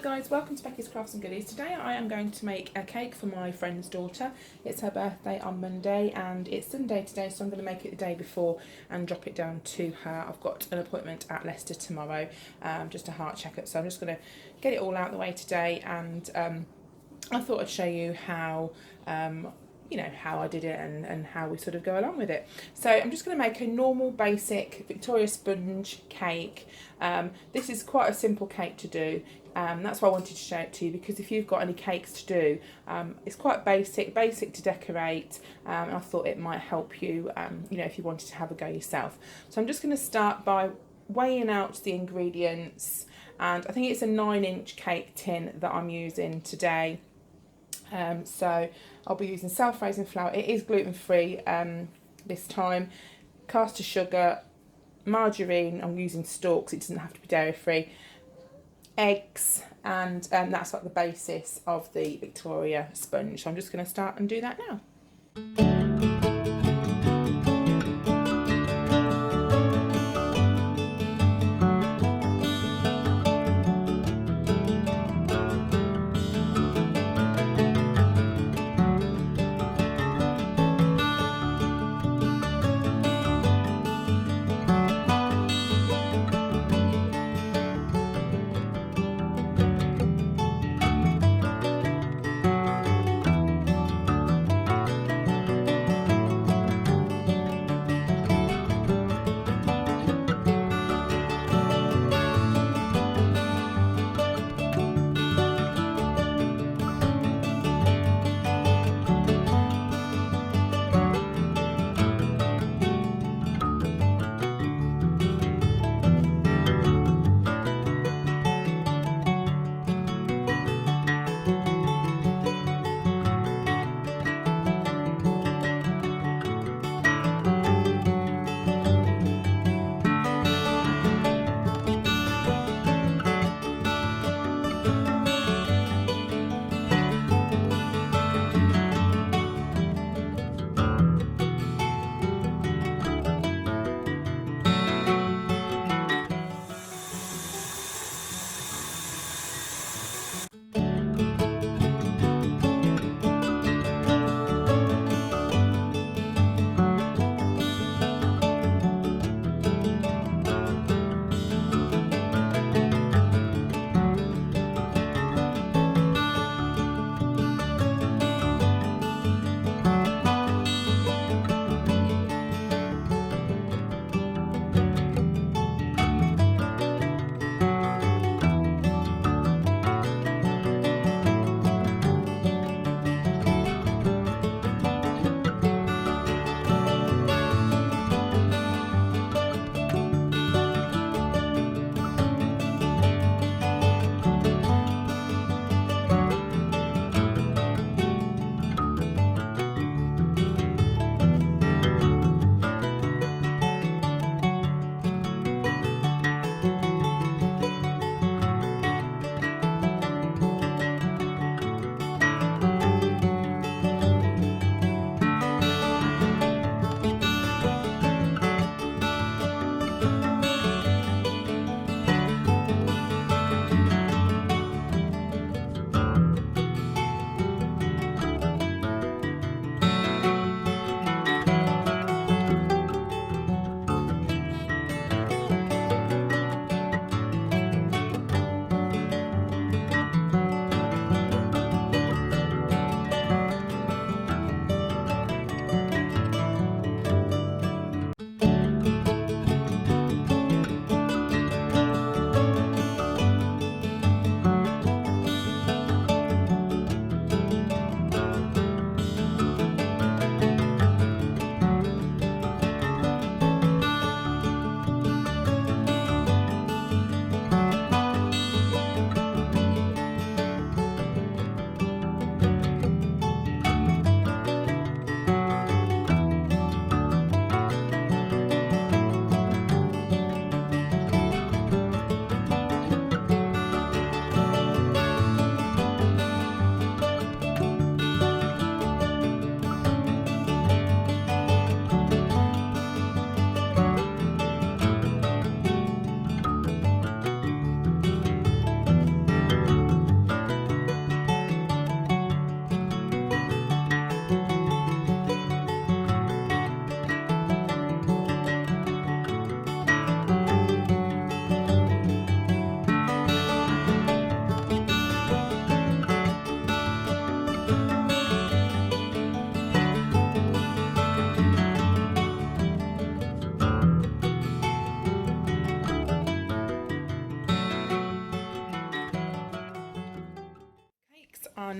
guys, welcome to Becky's Crafts and Goodies. Today I am going to make a cake for my friend's daughter. It's her birthday on Monday and it's Sunday today, so I'm going to make it the day before and drop it down to her. I've got an appointment at Leicester tomorrow, just a heart checkup, so I'm just going to get it all out the way today, and I thought I'd show you how how I did it and how we sort of go along with it. So I'm just going to make a normal basic Victoria sponge cake. This is quite a simple cake to do. That's why I wanted to show it to you, because if you've got any cakes to do, it's quite basic to decorate, and I thought it might help you, if you wanted to have a go yourself. So I'm just going to start by weighing out the ingredients, and I think it's a 9-inch cake tin that I'm using today. So I'll be using self-raising flour. It is gluten-free this time. Caster sugar, margarine, I'm using stalks, it doesn't have to be dairy-free, eggs, and that's like the basis of the Victoria sponge. So I'm just going to start and do that now.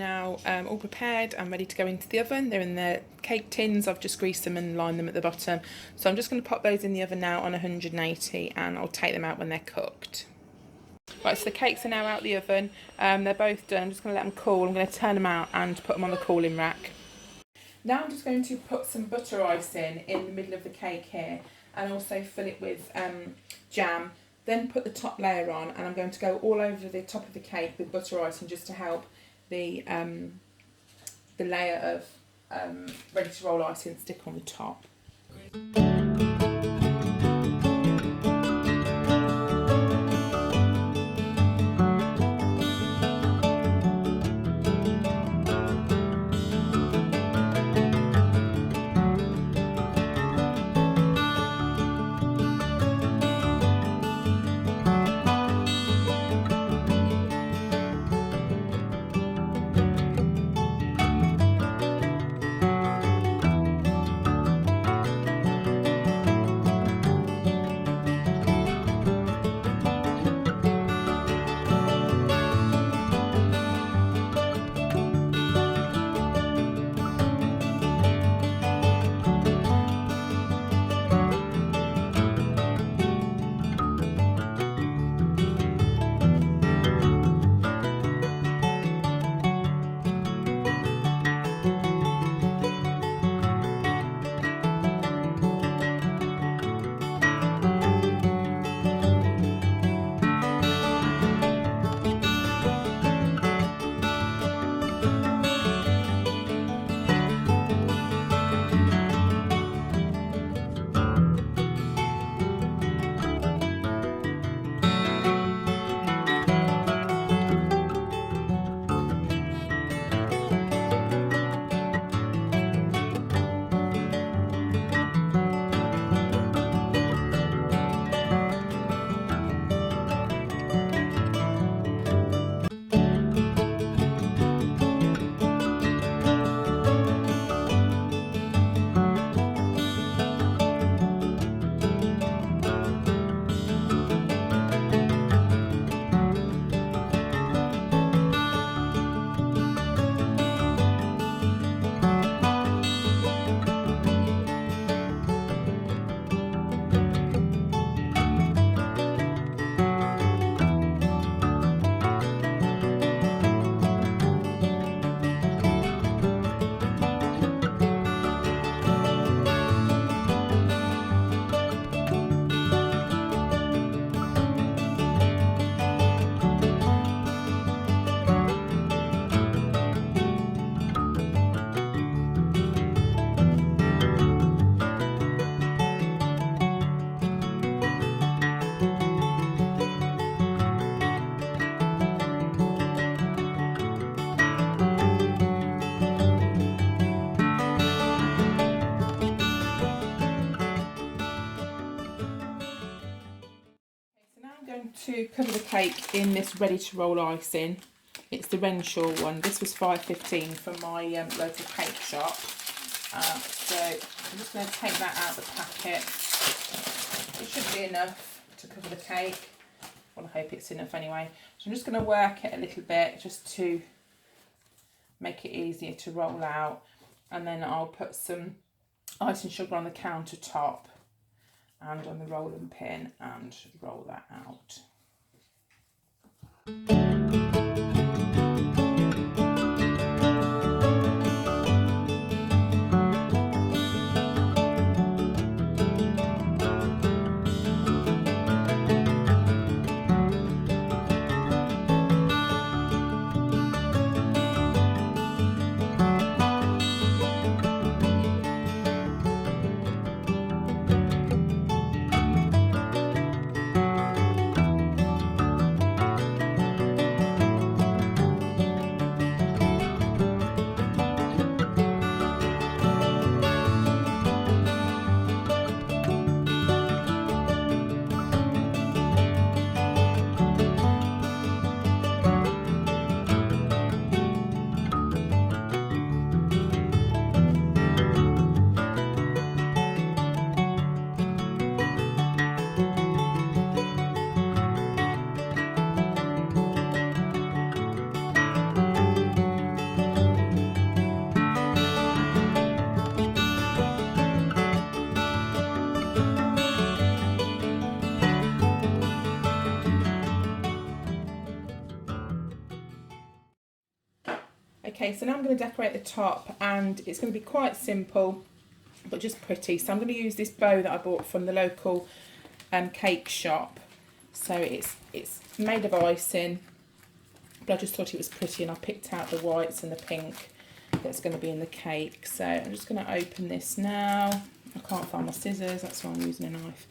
now all prepared and ready to go into the oven. They're in the cake tins. I've just greased them and lined them at the bottom. So I'm just going to pop those in the oven now on 180, and I'll take them out when they're cooked. Right, so the cakes are now out the oven. They're both done. I'm just going to let them cool. I'm going to turn them out and put them on the cooling rack. Now I'm just going to put some butter icing in the middle of the cake here, and also fill it with jam. Then put the top layer on, and I'm going to go all over the top of the cake with butter icing just to help the layer of ready to roll icing stick on the top. To cover the cake in this ready to roll icing. It's the Renshaw one. This was £5.15 from my local cake shop. So I'm just going to take that out of the packet. It should be enough to cover the cake. Well, I hope it's enough anyway. So I'm just going to work it a little bit just to make it easier to roll out, and then I'll put some icing sugar on the countertop and on the rolling pin and roll that out. Okay, so now I'm going to decorate the top, and it's going to be quite simple but just pretty. So I'm going to use this bow that I bought from the local cake shop. So it's made of icing, but I just thought it was pretty, and I picked out the whites and the pink that's going to be in the cake. So I'm just going to open this now. I can't find my scissors, that's why I'm using a knife.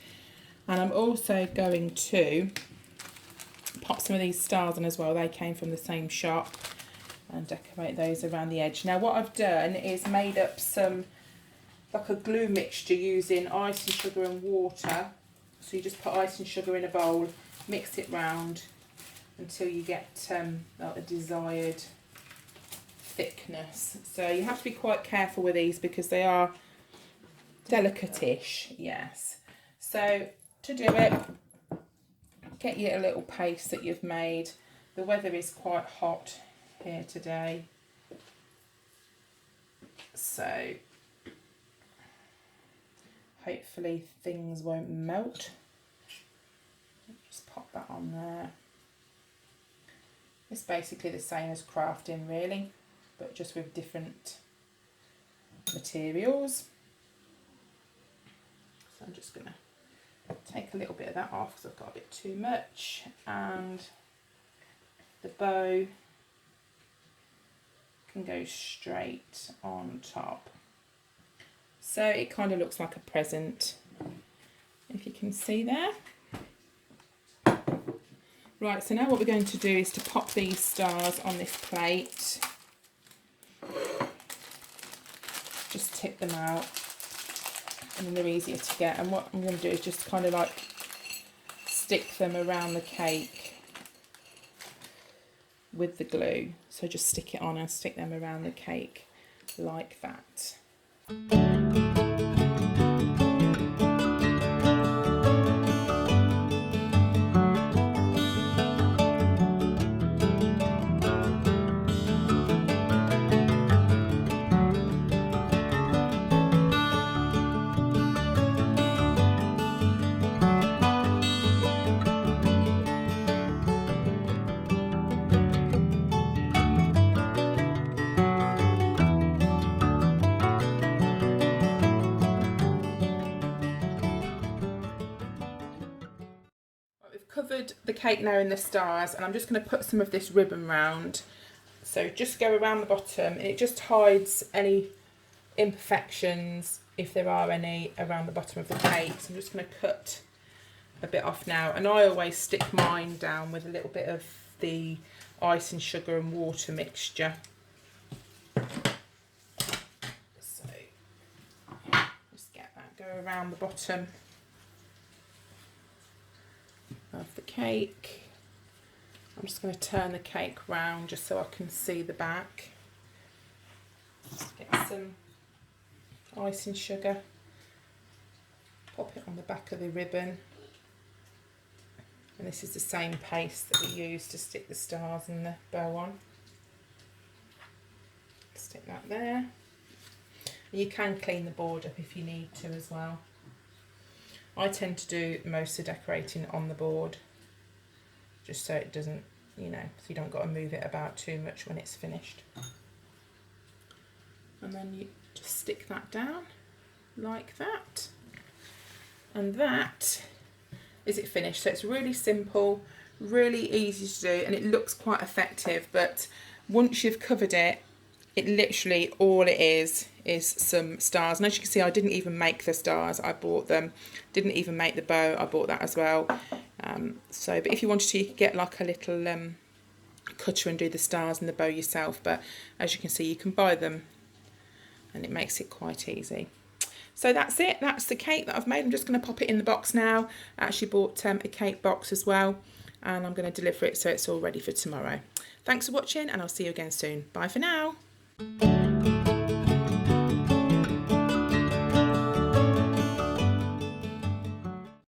And I'm also going to pop some of these stars on as well. They came from the same shop, and decorate those around the edge. Now what I've done is made up some, like a glue mixture using icing sugar and water. So you just put icing sugar in a bowl, mix it round until you get like the desired thickness. So you have to be quite careful with these because they are delicate-ish, yes. So to do it, get you a little paste that you've made. The weather is quite hot here today, so hopefully things won't melt. Just pop that on there. It's basically the same as crafting really, but just with different materials. So I'm just going to take a little bit of that off because I've got a bit too much, and the bow can go straight on top. So it kind of looks like a present, if you can see there. Right, so now what we're going to do is to pop these stars on this plate. Just tip them out, and then they're easier to get. And what I'm going to do is just kind of like stick them around the cake with the glue. So just stick it on and stick them around the cake like that. Covered the cake now in the stars, and I'm just going to put some of this ribbon round. So just go around the bottom, and it just hides any imperfections, if there are any, around the bottom of the cake. So I'm just going to cut a bit off now, and I always stick mine down with a little bit of the icing sugar and water mixture. So just get that, go around the bottom of the cake. I'm just going to turn the cake round just so I can see the back. Just get some icing sugar, pop it on the back of the ribbon, and this is the same paste that we used to stick the stars and the bow on. Stick that there. And you can clean the board up if you need to as well. I tend to do most of the decorating on the board, just so it doesn't, you know, so you don't got to move it about too much when it's finished. And then you just stick that down like that, and that is it finished. So it's really simple, really easy to do, and it looks quite effective. But once you've covered it, it literally, all it is some stars. And as you can see, I didn't even make the stars, I bought them. Didn't even make the bow, I bought that as well. But if you wanted to, you could get like a little cutter and do the stars and the bow yourself. But as you can see, you can buy them, and it makes it quite easy. So that's it, that's the cake that I've made. I'm just going to pop it in the box now. I actually bought a cake box as well, and I'm going to deliver it so it's all ready for tomorrow. Thanks for watching, and I'll see you again soon. Bye for now.